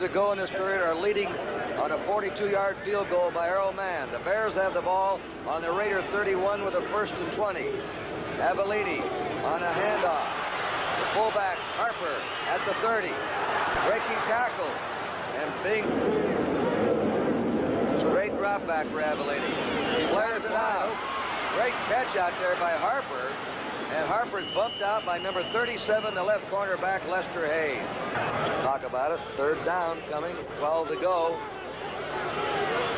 To go in this period are leading on a 42-yard field goal by Earl Mann. The Bears have the ball on the Raider 31 with a 1st and 20. Avellini on a handoff. The fullback Harper at the 30. Breaking tackle and being straight drop back for Avellini. He flares it out. Great catch out there by Harper. And Harper's bumped out by number 37, the left cornerback, Lester Hayes. Talk about it. 3rd down coming. 12 to go.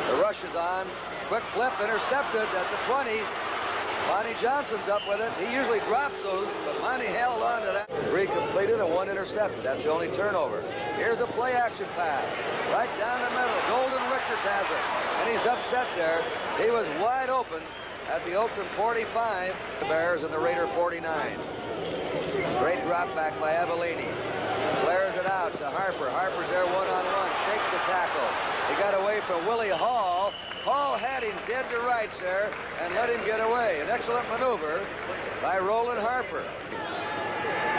The rush is on. Quick flip, intercepted at the 20. Monty Johnson's up with it. He usually drops those, but Monty held on to that. 3 completed and 1 intercepted. That's the only turnover. Here's a play-action pass. Right down the middle. Golden Richards has it. And he's upset there. He was wide open at the Oakland 45, the Bears and the Raider 49. Great drop back by Avellini. Flares it out to Harper. Harper's there one-on-one. Shakes the tackle. He got away from Willie Hall. Hall had him dead to rights there and let him get away. An excellent maneuver by Roland Harper.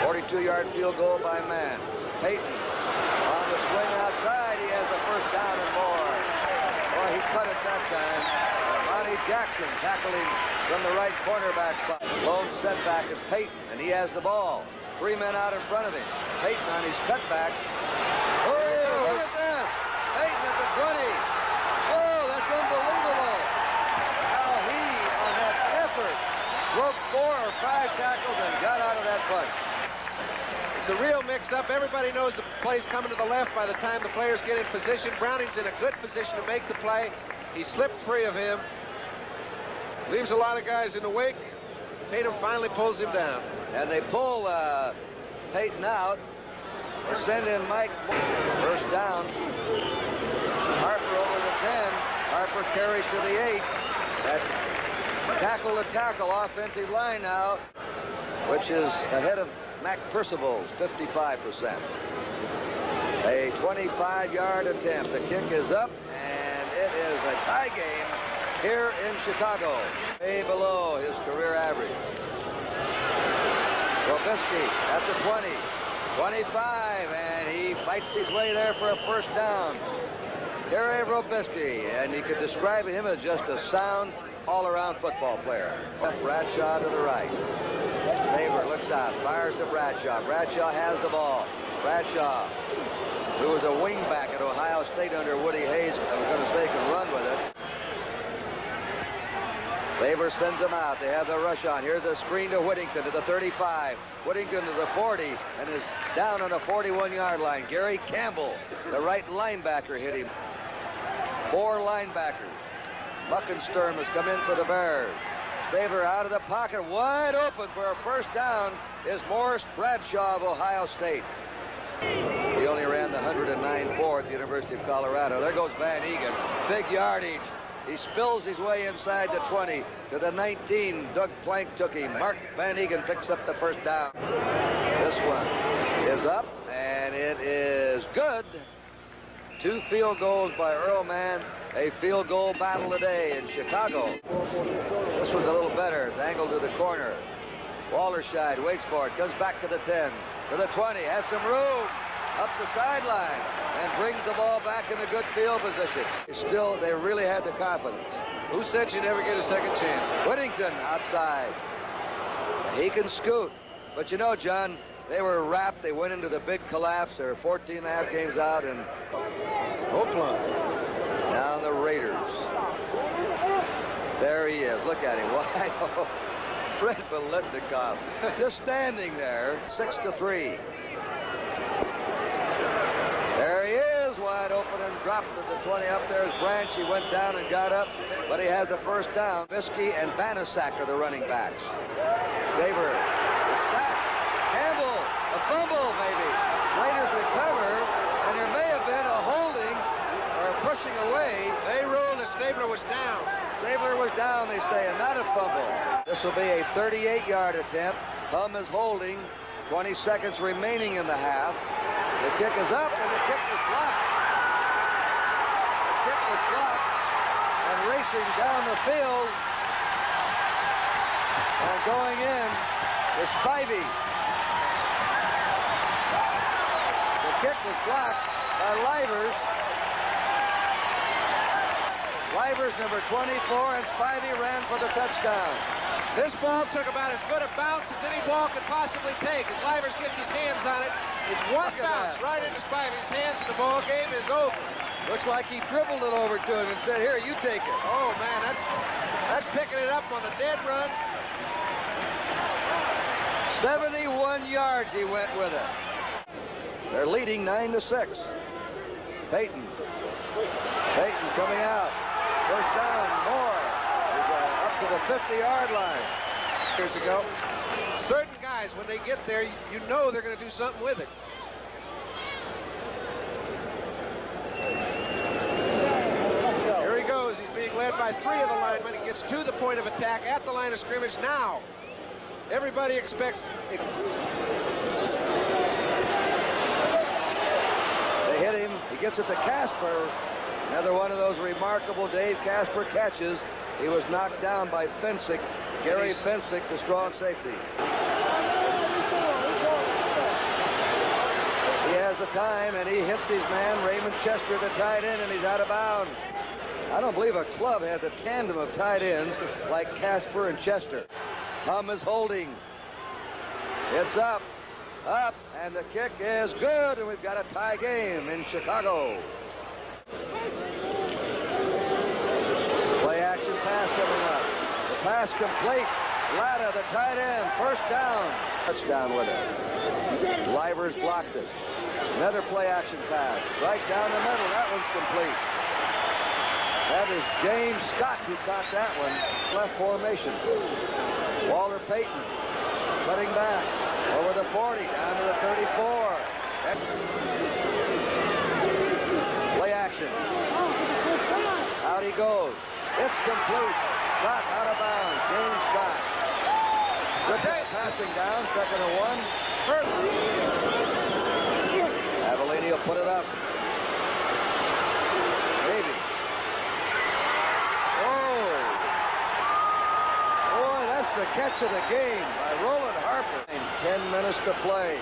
42-yard field goal by Mann. Payton on the swing outside. He has the 1st down and more. Boy, he cut it that time. Monty Jackson tackling from the right cornerback spot. Lone setback is Payton, and he has the ball. 3 men out in front of him. Payton on his cutback. Oh, look at that! Payton at the 20. Oh, that's unbelievable. How he, on that effort, broke 4 or 5 tackles and got out of that bunch. It's a real mix-up. Everybody knows the play's coming to the left by the time the players get in position. Browning's in a good position to make the play. He slipped free of him. Leaves a lot of guys in the wake. Tatum finally pulls him down. And they pull Payton out. They send in Mike. 1st down. Harper over the 10. Harper carries to the 8. That tackle-to-tackle offensive line now, which is ahead of Mac Percival's 55%. A 25-yard attempt. The kick is up, and it is a tie game here in Chicago. Way below his career average. Robisky at the 20, 25, and he fights his way there for a 1st down. Terry Robisky, and you could describe him as just a sound all-around football player. Bradshaw to the right. Staver looks out, fires to Bradshaw. Bradshaw has the ball. Bradshaw, who was a wingback at Ohio State under Woody Hayes, I was going to say can run with it. Staver sends him out. They have the rush on. Here's a screen to Whittington to the 35. Whittington to the 40 and is down on the 41-yard line. Gary Campbell, the right linebacker, hit him. 4 linebackers. Muckensturm has come in for the Bears. Staver out of the pocket, wide open for a 1st down is Morris Bradshaw of Ohio State. He only ran the 109.4 at the University of Colorado. There goes Van Egan. Big yardage. He spills his way inside the 20 to the 19. Doug Plank took him. Mark Van Egan picks up the 1st down. This one is up, and it is good. 2 field goals by Earl Mann. A field goal battle today in Chicago. This one's a little better. It's angled to the corner. Wallerscheid waits for it. Comes back to the 10. To the 20. Has some room. Up the sideline. And brings the ball back in a good field position. Still, they really had the confidence. Who said you never get a second chance? Whittington outside. He can scoot. But you know, John, they were wrapped. They went into the big collapse. They're 14 and a half games out in Oakland. Now the Raiders. There he is. Look at him. Wide open. Red Biletnikoff just standing there. 6-3. There he is, wide open and dropped at the 20. Up there's Branch. He went down and got up, but he has a 1st down. Bisky and Banaszak are the running backs. Staver, the sack. Campbell, a fumble maybe. Raiders recover, and there may have been a holding or a pushing away. They ruled that Stabler was down. Stabler was down, they say, and not a fumble. This will be a 38-yard attempt. Hum is holding. 20 seconds remaining in the half. The kick is up, and the kick was blocked. The kick was blocked, and racing down the field and going in is Spivey. The kick was blocked. by Livers. Livers, number 24, and Spivey ran for the touchdown. This ball took about as good a bounce as any ball could possibly take. As Livers gets his hands on it, it's one bounce right into Spivey's hands, and the ball game is over. Looks like he dribbled it over to him and said, "Here, you take it." Oh, man, that's picking it up on a dead run. 71 yards he went with it. They're leading 9-6. Peyton coming out. First down, Moore. He's up to the 50-yard line. Years ago, certain guys, when they get there, you know they're going to do something with it. Here he goes. He's being led by 3 of the linemen. He gets to the point of attack at the line of scrimmage now. Everybody expects... They hit him. He gets it to Casper. Another one of those remarkable Dave Casper catches. He was knocked down by Fensick, Gary Fensick, the strong safety. He has the time, and he hits his man, Raymond Chester, the tight end, and he's out of bounds. I don't believe a club has a tandem of tight ends like Casper and Chester. Hum is holding. It's up, and the kick is good, and we've got a tie game in Chicago. Play action pass coming up. The pass complete. Latta, the tight end, first down. Touchdown with it. Livers blocked it. Another play action pass. Right down the middle. That one's complete. That is James Scott who caught that one. Left formation. Walter Payton cutting back over the 40 down to the 34. Play action. Out he goes. It's complete. Scott out of bounds. James Scott. Good passing down. 2nd and 1. Avellini will put it up. Maybe. Oh. Boy, that's the catch of the game by Roland Harper. 10 minutes to play.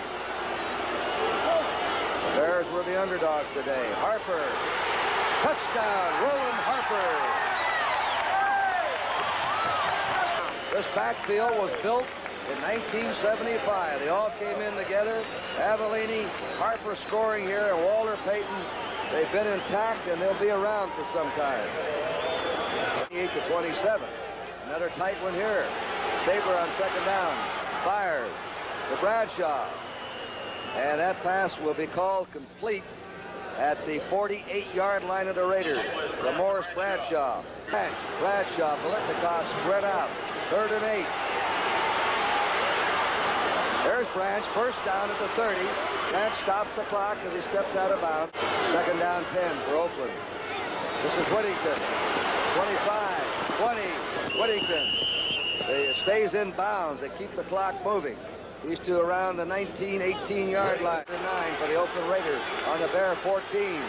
The Bears were the underdogs today. Harper. Touchdown, Roland Harper. This backfield was built in 1975. They all came in together. Avellini, Harper scoring here, and Walter Payton. They've been intact, and they'll be around for some time. 28-27. Another tight one here. Saber on 2nd down. Fires to Bradshaw. And that pass will be called complete at the 48-yard line of the Raiders. The Morris Bradshaw. Bradshaw, Biletnikoff spread out. 3rd and 8. There's Branch, first down at the 30. Branch stops the clock as he steps out of bounds. 2nd down 10 for Oakland. This is Whittington. 25, 20, Whittington. It stays in bounds. They keep the clock moving. These two around the 19, 18-yard line. 9 for the Oakland Raiders on the Bear 14.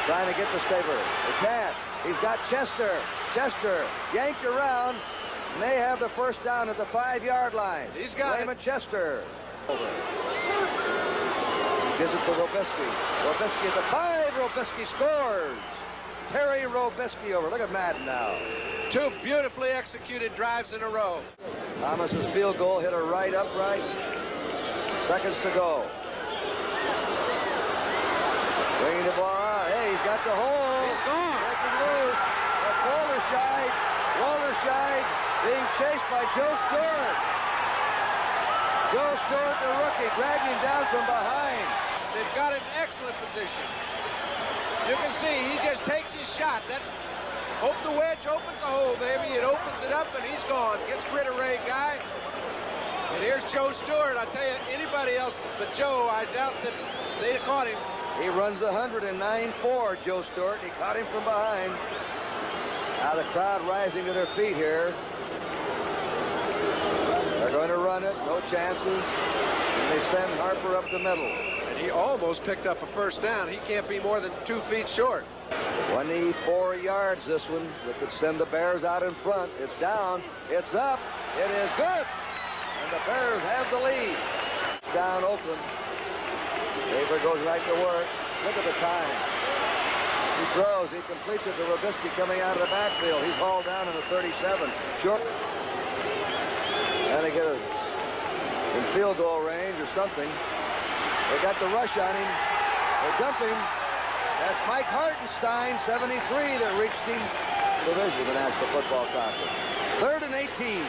Trying to get to Staver. They can't. He's got Chester. Chester yanked around. May have the first down at the 5-yard line. He's got Raymond Chester. Over. Gives it to Robisky. Robisky at the 5. Robisky scores. Terry Robisky over. Look at Madden now. 2 beautifully executed drives in a row. Thomas's field goal hit a right upright. Seconds to go. Bringing the ball out. Hey, he's got the hole. He's gone. Breaking loose. That's Walterscheid. Walterscheid being chased by Joe Stewart. Joe Stewart, the rookie, dragged him down from behind. They've got an excellent position. You can see he just takes his shot. That hope the wedge opens a hole, baby. It opens it up, and he's gone. Gets rid of Ray Guy. And here's Joe Stewart. I tell you, anybody else but Joe, I doubt that they'd have caught him. He runs 109.4, Joe Stewart. He caught him from behind. Now the crowd rising to their feet here. They're going to run it. No chances. And they send Harper up the middle. And he almost picked up a first down. He can't be more than 2 feet short. 24 yards this one. That could send the Bears out in front. It's down. It's up. It is good. And the Bears have the lead. Down Oakland. Stabler goes right to work. Look at the time. He throws. He completes it to Robisky coming out of the backfield. He's hauled down in the 37. Short. And they get in field goal range or something. They got the rush on him. They're dumping. That's Mike Hartenstein, 73, that reached him. Division of the National Football Conference. 3rd and 18.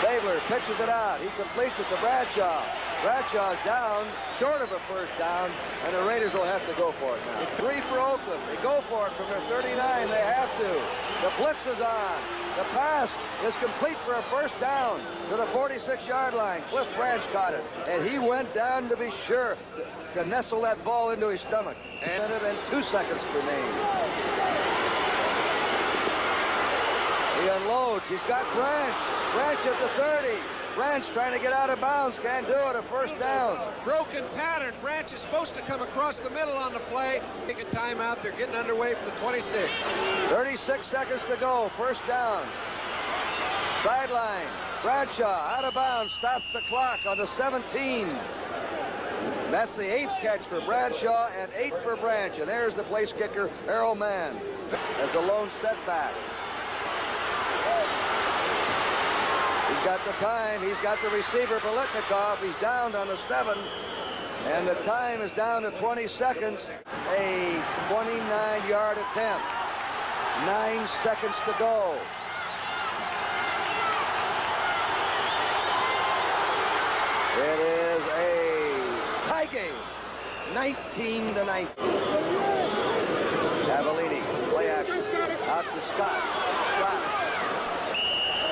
Stabler pitches it out. He completes it to Bradshaw. Bradshaw's down, short of a first down, and the Raiders will have to go for it now. 3 for Oakland. They go for it from their 39. They have to. The blitz is on. The pass is complete for a first down to the 46-yard line. Cliff Branch caught it, and he went down to be sure to nestle that ball into his stomach. And 2 seconds remain. He unloads. He's got Branch. Branch at the 30. Branch trying to get out of bounds. Can't do it. A first down. Broken pattern. Branch is supposed to come across the middle on the play. Take a timeout. They're getting underway from the 26. 36 seconds to go. First down. Sideline. Bradshaw out of bounds. Stops the clock on the 17. That's the 8th catch for Bradshaw and 8 for Branch. And there's the place kicker, Errol Mann, as the lone setback. He's got the time. He's got the receiver, Biletnikoff. He's down on the 7. And the time is down to 20 seconds. A 29-yard attempt. 9 seconds to go. It is a tie game. 19-19. Cavallini, play action. Out to Scott. Scott.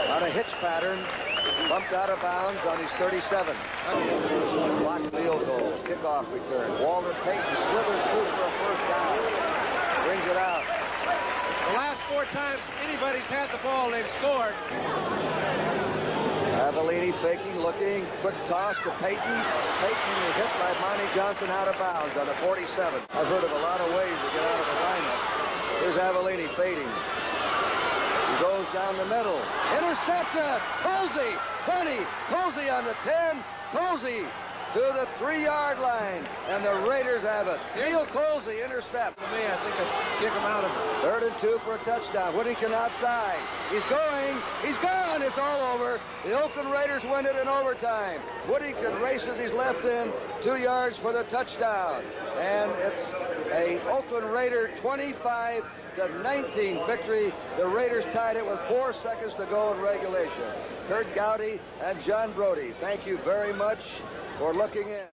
On a hitch pattern, bumped out of bounds on his 37. Blocked field goal, kickoff return. Walter Payton slithers through for a first down. Brings it out. The last 4 times anybody's had the ball, they've scored. Cavallini faking, looking, quick toss to Payton. Payton is hit by Monty Johnson out of bounds on the 47. I've heard of a lot of ways to get out of the lineup. Here's Avellini fading. He goes down the middle. Intercepted. Colsey. 20. Colsey on the 10. Colsey to the 3-yard line. And the Raiders have it. Neil Colsey intercept. To me, I think I'd kick him out of it. 3rd and 2 for a touchdown. Whittington outside. He's going. He's gone. It's all over. The Oakland Raiders win it in overtime. Whittington races his left in 2 yards for the touchdown. And it's a Oakland Raider 25-19 victory. The Raiders tied it with 4 seconds to go in regulation. Kurt Gowdy and John Brody, thank you very much for looking in.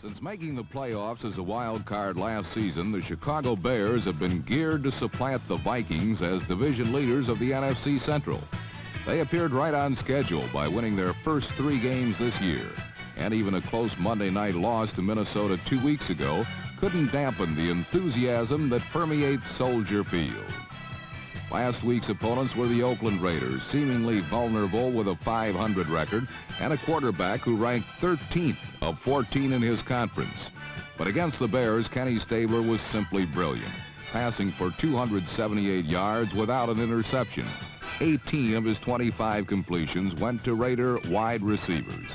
Since making the playoffs as a wild card last season, the Chicago Bears have been geared to supplant the Vikings as division leaders of the NFC Central. They appeared right on schedule by winning their first 3 games this year. And even a close Monday night loss to Minnesota 2 weeks ago couldn't dampen the enthusiasm that permeates Soldier Field. Last week's opponents were the Oakland Raiders, seemingly vulnerable with a .500 record and a quarterback who ranked 13th of 14 in his conference. But against the Bears, Kenny Stabler was simply brilliant, passing for 278 yards without an interception. 18 of his 25 completions went to Raider wide receivers.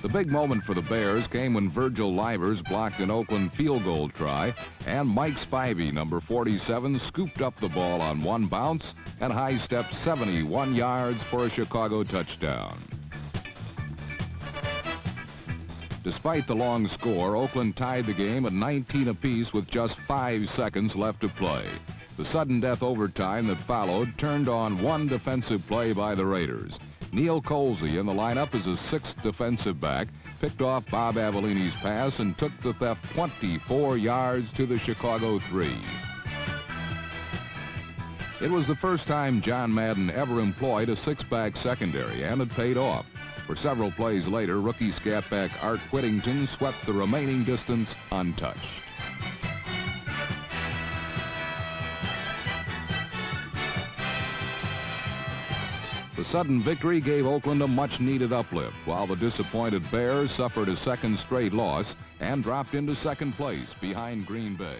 The big moment for the Bears came when Virgil Livers blocked an Oakland field goal try, and Mike Spivey, number 47, scooped up the ball on one bounce and high-stepped 71 yards for a Chicago touchdown. Despite the long score, Oakland tied the game at 19 apiece with just 5 seconds left to play. The sudden death overtime that followed turned on one defensive play by the Raiders. Neil Colsey in the lineup as a 6th defensive back picked off Bob Avellini's pass and took the theft 24 yards to the Chicago 3. It was the first time John Madden ever employed a 6-back secondary, and it paid off. For several plays later, rookie scatback Art Whittington swept the remaining distance untouched. The sudden victory gave Oakland a much-needed uplift, while the disappointed Bears suffered a second straight loss and dropped into second place behind Green Bay.